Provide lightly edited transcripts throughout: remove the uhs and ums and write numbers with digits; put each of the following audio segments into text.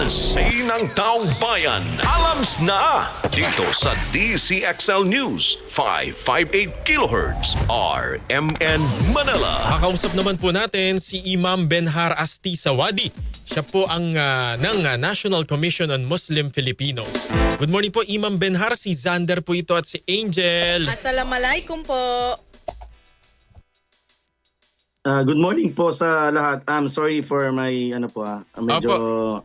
Say ng taong bayan, alams na dito sa DCXL News 558 kHz RMN Manila. Kakausap naman po natin si Imam Benhar Asti Sawadi. Siya po ang ng National Commission on Muslim Filipinos. Good morning po Imam Benhar, si Zander po ito at si Angel. Assalamualaikum po. Good morning po sa lahat. I'm sorry for my medyo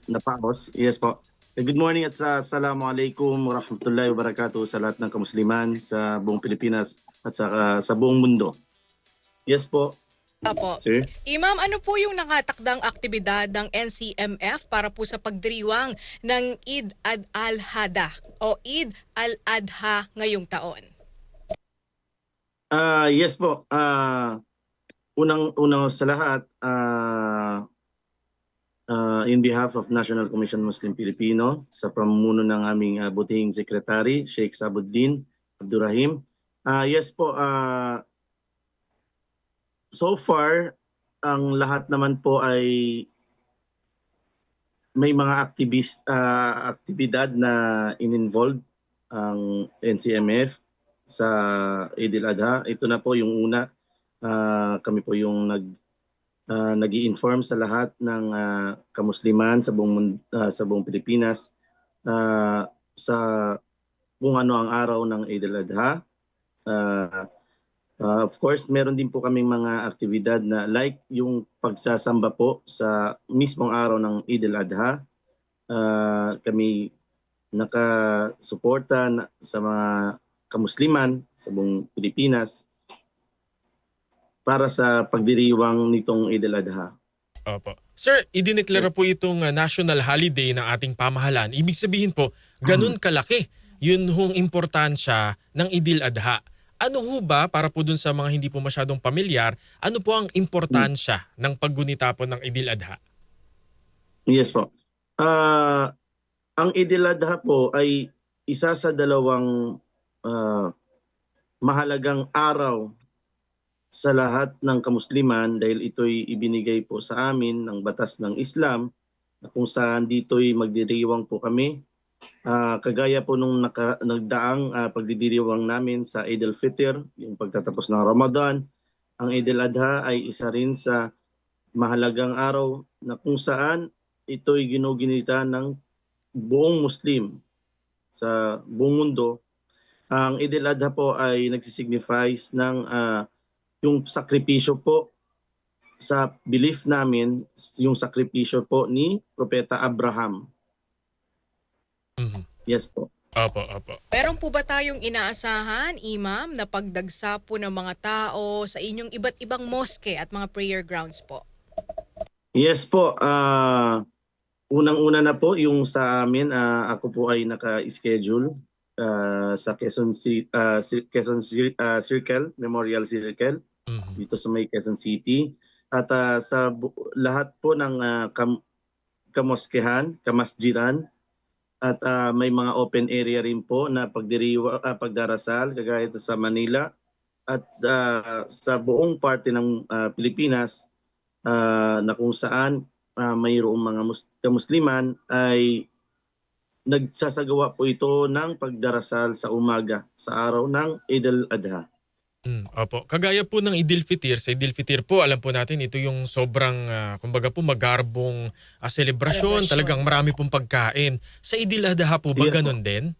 napaos. Yes po. Good morning at assalamualaikum warahmatullahi wabarakatuh sa lahat ng kamusliman sa buong Pilipinas at sa buong mundo. Yes po. Apo. Sir? Imam, ano po yung nakatakdang aktibidad ng NCMF para po sa pagdiriwang ng Eid al-Adha o Eid al-Adha ngayong taon? Yes po. Unang sa lahat, in behalf of National Commission Muslim Filipino, sa pamumuno ng aming butihing sekretary, Sheikh Sabuddin Abdurrahim. Yes po, so far, ang lahat naman po ay may mga aktibidad na in-involved ang NCMF sa Eid al-Adha. Ito na po yung una. Kami po yung nag-i-inform sa lahat ng kamusliman sa buong Pilipinas sa kung ano ang araw ng Eid al-Adha. Of course, meron din po kaming mga aktibidad na like yung pagsasamba po sa mismong araw ng Eid al-Adha. Kami nakasuporta sa mga kamusliman sa buong Pilipinas para sa pagdiriwang nitong Eid al-Adha. Opo. Sir, idineklara po itong national holiday ng ating pamahalaan. Ibig sabihin po, ganun kalaki yun hong importansya ng Eid al-Adha. Ano ho ba, para po dun sa mga hindi po masyadong pamilyar, ano po ang importansya ng paggunita po ng Eid al-Adha? Yes po. Ang Eid al-Adha po ay isa sa dalawang mahalagang araw sa lahat ng kamusliman dahil ito'y ibinigay po sa amin ng batas ng Islam na kung saan dito'y magdiriwang po kami. Kagaya po nung nagdaang pagdidiriwang namin sa Eid al-Fitr, yung pagtatapos ng Ramadan, ang Eid al-Adha ay isa rin sa mahalagang araw na kung saan ito'y ginuginita ng buong Muslim sa buong mundo. Ang Eid al-Adha po ay nagsisignifies ng yung sakripisyo po sa belief namin, yung sakripisyo po ni Propeta Abraham. Mhm. Yes po. Opo, opo. Meron po ba tayong inaasahan, Imam, na pagdagsa po ng mga tao sa inyong iba't ibang moske at mga prayer grounds po? Yes po. Unang-una na po yung sa amin, ako po ay naka-schedule sa Quezon Circle, Memorial Circle, dito sa may Quezon City. At sa lahat po ng kamoskehan, kamasjiran, at may mga open area rin po na pagdarasal, kagaya ito sa Manila. At sa buong parte ng Pilipinas na kung saan mayroong mga kamusliman ay nagsasagawa po ito ng pagdarasal sa umaga sa araw ng Eid al-Adha. Opo. Kagaya po ng Eid al-Fitr, sa Eid al-Fitr po, alam po natin ito yung sobrang, kumbaga po magarbong selebrasyon, talagang marami pong pagkain. Sa Eid al-Adha po ba Yes, ganun din?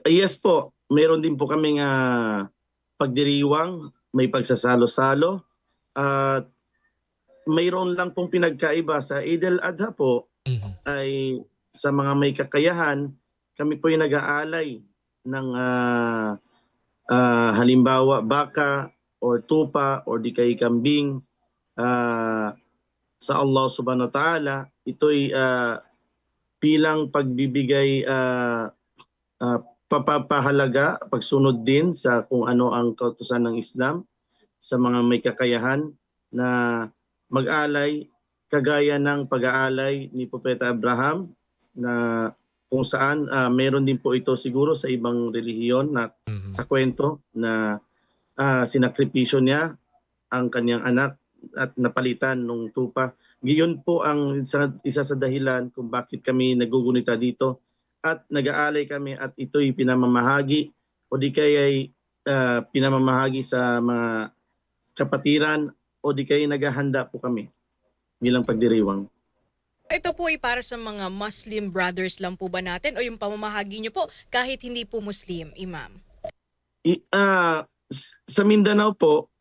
Yes po, meron din po kaming pagdiriwang, may pagsasalo-salo. At mayroon lang pong pinagkaiba sa Eid al-Adha po ay sa mga may kakayahan, kami po yung nag-aalay ng halimbawa baka or tupa or di kay kambing sa Allah subhanahu wa ta'ala. Ito'y bilang pagbibigay papahalaga, pagsunod din sa kung ano ang kautusan ng Islam sa mga may kakayahan na mag-alay kagaya ng pag-aalay ni Propeta Abraham na kung saan meron din po ito siguro sa ibang relihiyon na sa kwento na sinakripisyo niya ang kanyang anak at napalitan nung tupa. Giyon po ang isa sa dahilan kung bakit kami nagugunita dito at nag-aalay kami at ito'y pinamamahagi o di kaya ay pinamamahagi sa mga kapatiran o di kaya naghahanda po kami bilang pagdiriwang. Ito po ay para sa mga Muslim brothers lang po ba natin o yung pamamahagi niyo po kahit hindi po Muslim, Imam? Sa Mindanao po,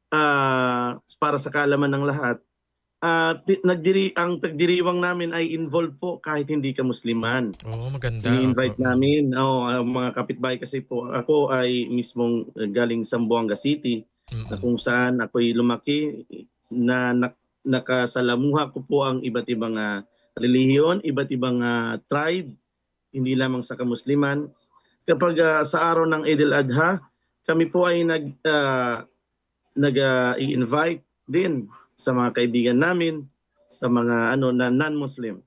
para sa kaalaman ng lahat, ang pagdiriwang namin ay involved po kahit hindi ka Musliman. Oo, maganda. Ini-invite namin, mga kapitbahay kasi po, ako ay mismong galing Zamboanga City, na kung saan ako'y lumaki, na nakasalamuha ko po ang iba't ibang relihiyon, iba't ibang tribe, hindi lamang sa kamusliman. Kapag sa araw ng Eid al-Adha, kami po ay nag-i-invite din sa mga kaibigan namin, sa mga na non-Muslim.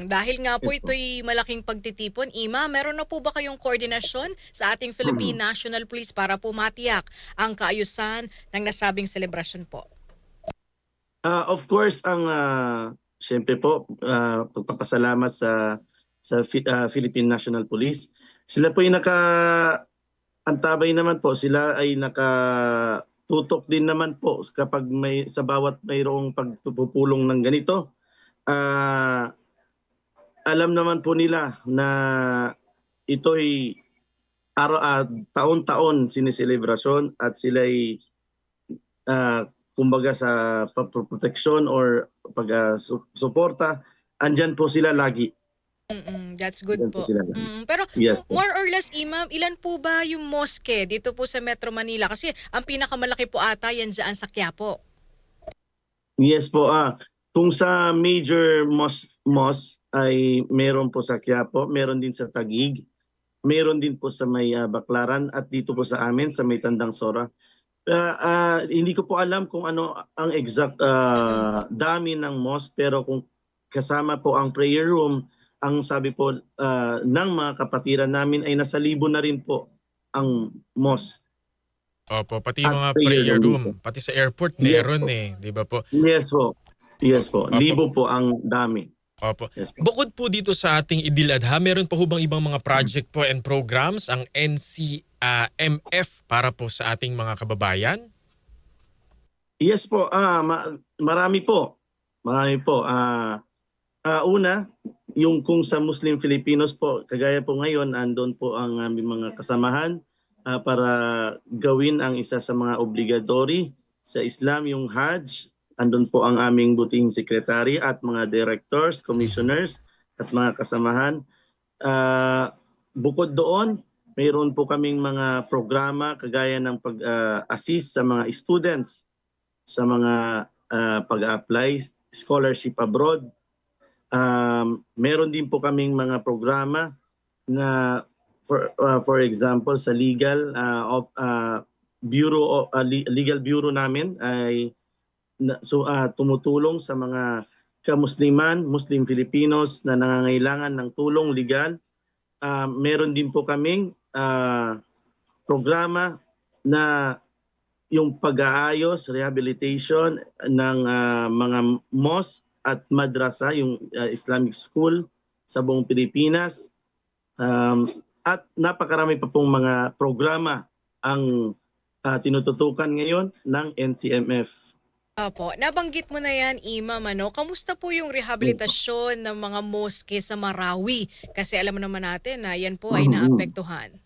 Dahil nga po ito'y malaking pagtitipon, Ima, meron na po ba kayong koordinasyon sa ating Philippine National Police para po matiyak ang kaayusan ng nasabing selebrasyon po? Of course, siyempre po, pagpapasalamat sa Philippine National Police. Sila po ay antabay naman po, sila ay nakatutok din naman po kapag sa bawat mayroong pagpupulong ng ganito. Alam naman po nila na ito'y taon-taon sineselebrasyon at sila'y kumbaga sa protection or pag-suporta, andyan po sila lagi. That's good Andyan po. sila lagi. Pero Yes po. more or less, Imam, ilan po ba yung mosque dito po sa Metro Manila? Kasi ang pinakamalaki po ata yan dyan sa Quiapo. Yes po. Kung sa major mosque ay meron po sa Quiapo, meron din sa Taguig, meron din po sa may Baclaran at dito po sa amin sa may Tandang Sora. Hindi ko po alam kung ano ang exact dami ng mosque, pero kung kasama po ang prayer room, ang sabi po ng mga kapatiran namin ay nasa 1,000 na rin po ang mosque. Opo, pati At yung mga prayer prayer room room, pati sa airport Yes meron po. di ba po? Yes po. Yes po. Opo. 1,000 po ang dami. Opo. Yes po. Bukod po dito sa ating Idil Adha, meron pa ho bang ibang mga project po and programs ang NCMF para po sa ating mga kababayan? Yes po, marami po. Marami po. Una, yung kung sa Muslim Filipinos po, kagaya po ngayon, andon po ang aming mga kasamahan para gawin ang isa sa mga obligatory sa Islam, yung Hajj. Andun po ang aming butihing sekretary at mga directors, commissioners at mga kasamahan. Bukod doon, mayroon po kaming mga programa kagaya ng pag-assist sa mga students sa mga pag-apply, scholarship abroad. Meron din po kaming mga programa na for example sa legal legal bureau namin ay tumutulong sa mga kamusliman, Muslim Filipinos na nangangailangan ng tulong legal. Meron din po kaming programa na yung pag-aayos, rehabilitation ng mga mosque at madrasa, yung Islamic school sa buong Pilipinas. At napakarami pa pong mga programa ang tinututukan ngayon ng NCMF. Opo, nabanggit mo na yan, Imam, kamusta po yung rehabilitasyon ng mga mosque sa Marawi? Kasi alam mo naman natin na yan po ay naapektuhan.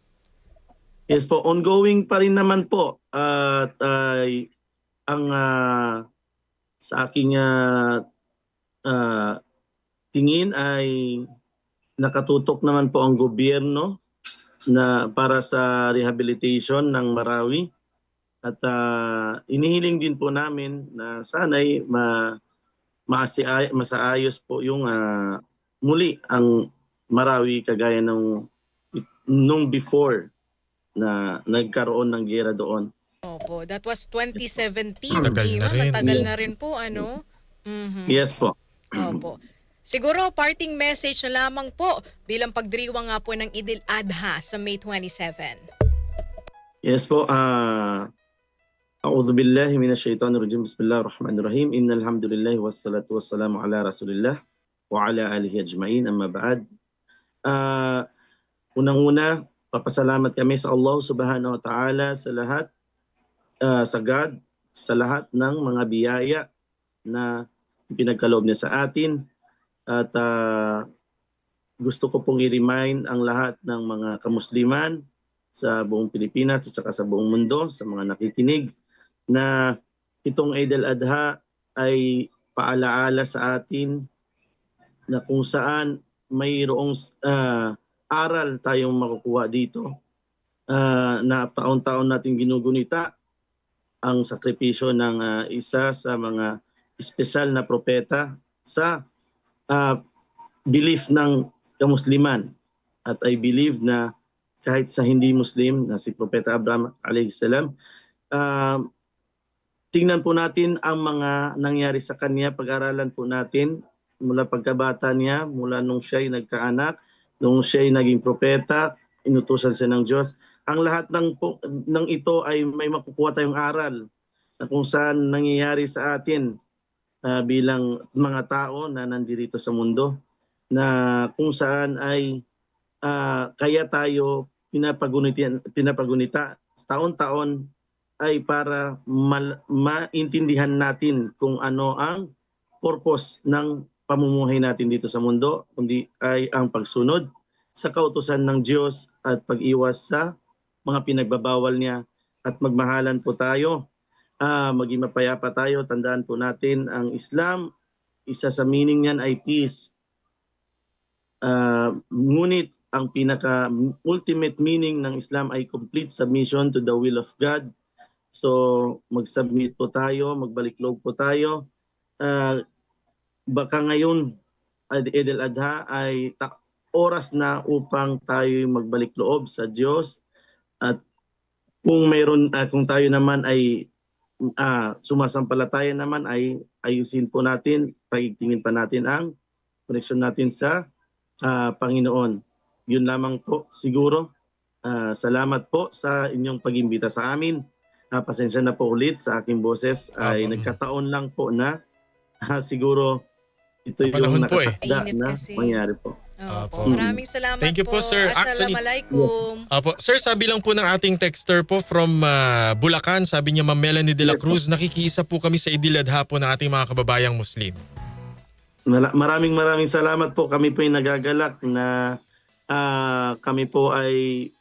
Yes po, ongoing pa rin naman po. At ang sa aking tingin ay nakatutok naman po ang gobyerno na para sa rehabilitation ng Marawi. At inihiling din po namin na sana'y masaayos po yung muli ang Marawi kagaya nung before na nagkaroon ng giyera doon. Opo, that was 2017. Tagal na rin. Matagal na rin po, ano? Yes po. Opo. Siguro, parting message na lamang po bilang pagdiriwang nga po ng Idil Adha sa May 27. Yes po. A'udzu billahi minasyaitonir rajim. Bismillahirrahmanirrahim. Innal hamdalillah wassalatu wassalamu ala Rasulillah wa ala alihi ajmain. Amma ba'd. Unang-una, papasalamat kami sa Allah Subhanahu wa Ta'ala sa lahat, sa God, sa lahat ng mga biyaya na pinagkaloob niya sa atin. At gusto ko pong i-remind ang lahat ng mga kamusliman sa buong Pilipinas at saka sa buong mundo, sa mga nakikinig, na itong Eid al-Adha ay paalaala sa atin na kung saan mayroong aral tayong makukuha dito, na taon-taon natin ginugunita ang sakripisyo ng isa sa mga espesyal na propeta sa belief ng kamusliman. At I believe na kahit sa hindi Muslim na si Propeta Abraham alayhi salam, tingnan po natin ang mga nangyari sa kanya, pag-aralan po natin mula pagkabata niya, mula nung siya ay nagkaanak, nung siya ay naging propeta, inutusan siya ng Diyos. Ang lahat ng ito ay may makukuha tayong aral na kung saan nangyayari sa atin bilang mga tao na nandirito sa mundo, na kung saan ay kaya tayo pinapagunita taon-taon ay para maintindihan natin kung ano ang purpose ng pamumuhay natin dito sa mundo, kundi ay ang pagsunod sa kautusan ng Diyos at pag-iwas sa mga pinagbabawal niya, at magmahalan po tayo, maging mapayapa tayo. Tandaan po natin ang Islam, isa sa meaning niyan ay peace. Ngunit ang pinaka-ultimate meaning ng Islam ay complete submission to the will of God. So mag-submit po tayo, magbalik loob po tayo. Baka ngayon, Eid al-Adha ay oras na upang tayo magbalik loob sa Diyos. At kung tayo naman ay sumasampalataya naman, ay ayusin po natin, pagigtingin pa natin ang koneksyon natin sa Panginoon. Yun lamang po siguro. Salamat po sa inyong pag-imbita sa amin. Pasensya na po ulit sa aking boses, ay nagkataon lang po na siguro ito yung nakatakda na mangyari po. Opo. Maraming salamat Thank you po, sir. Assalamualaikum. Opo. Sir, sabi lang po ng ating texter po from Bulacan, sabi niya, Ma'am Melanie de la Cruz, nakikiisa po kami sa Idil Adha po ng ating mga kababayang Muslim. Maraming salamat po. Kami po ay nagagalak na kami po ay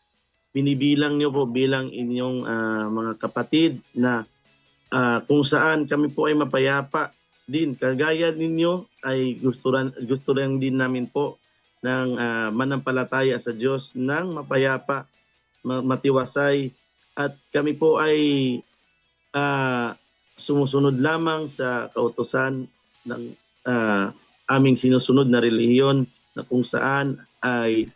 binibilang niyo po bilang inyong mga kapatid, na kung saan kami po ay mapayapa din. Kagaya ninyo ay gusto rin din namin po ng manampalataya sa Diyos ng mapayapa, matiwasay, at kami po ay sumusunod lamang sa kautusan ng aming sinusunod na relihiyon, na kung saan ay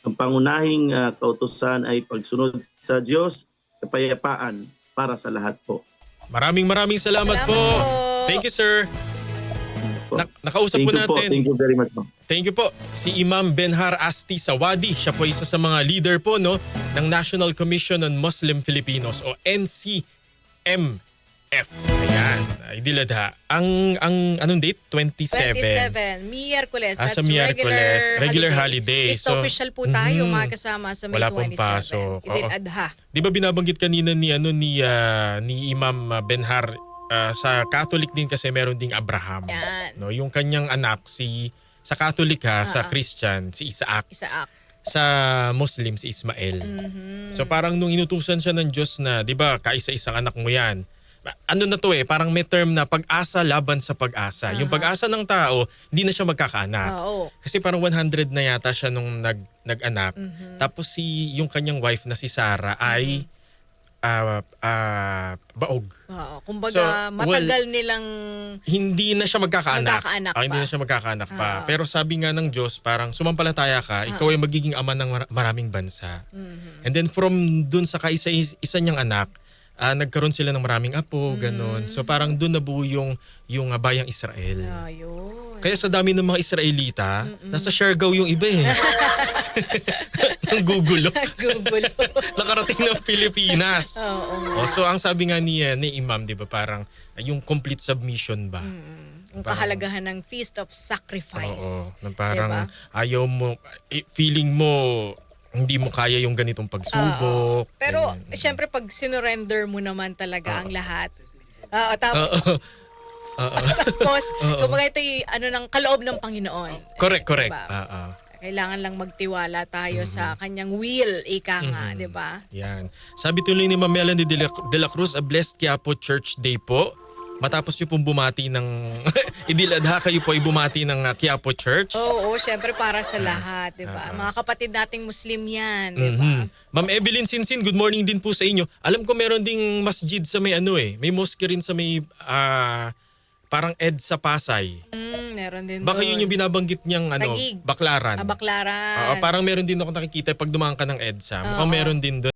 ang pangunahing kautusan ay pagsunod sa Diyos, kapayapaan para sa lahat po. Maraming salamat po. Thank you, sir. Nakausap po natin. Thank you very much po. Thank you po. Si Imam Benhar Asti Sawadi, siya po isa sa mga leader po ng National Commission on Muslim Filipinos o NCMF. Ayan, Idil Adha. Ang anong date? 27. Miyerkules. Sa That's Miyerkules. Regular holiday. So, official po tayo makasama sa May wala pong 27. pasok. Idil Adha. Di ba binabanggit kanina ni Imam Benhar, sa Catholic din kasi meron ding Abraham. Yan. No, yung kanyang anak sa Catholic sa Christian si Isaac. Sa Muslim si Ismael. So parang nung inutusan siya ng Diyos na, di ba, kaisa-isang anak mo yan. Ano na to parang may term na pag-asa laban sa pag-asa. Yung pag-asa ng tao, hindi na siya magkakaanak. Kasi parang 100 na yata siya nung nag-anak. Tapos yung kanyang wife na si Sarah ay baog. Kumbaga, matagal nilang hindi na siya magkakaanak. Hindi na siya magkakaanak pa. Pero sabi nga ng Diyos, parang sumampalataya ka, ikaw ay magiging ama ng maraming bansa. And then from dun sa kaisa-isa niyang anak, nagkaroon sila ng maraming apo, ganun. So parang doon nabuo yung bayang Israel. Ayun. Kaya sa dami ng mga Israelita, nasa Siargao yung iba eh. Ang gugulo. Gugulo. Nakarating ng Pilipinas. Oo. So ang sabi nga ni Imam, 'di ba, parang yung complete submission ba? Ang kahalagahan ng Feast of Sacrifice. Oo, na parang Diba? ayaw mo, feeling mo hindi mo kaya yung ganitong pagsubok. Pero ganyan. syempre pag sinurrender mo naman talaga ang lahat. Tapos, Oo. tapos kumbaga ito ng kaloob ng Panginoon. Correct. Diba? Oo. Kailangan lang magtiwala tayo sa kanyang will, ika nga, di ba? Yan. Sabi tuloy ni Ma'am Melanie de la Cruz, a blessed Quiapo Church Day po. Matapos yung pong bumati ng Idil Adha, kayo po ay bumati ng Quiapo Church. Oo, syempre para sa lahat, di ba? Mga kapatid nating Muslim yan, di ba? Ma'am Evelyn Sinsin, good morning din po sa inyo. Alam ko meron ding masjid sa may may mosque rin sa may parang EDSA Pasay. Meron din Baka doon. yun yung binabanggit niyang Taguig. Baklaran. Baklaran. Parang meron din ako nakikita pag dumaan ka ng EDSA. Mukhang meron din doon.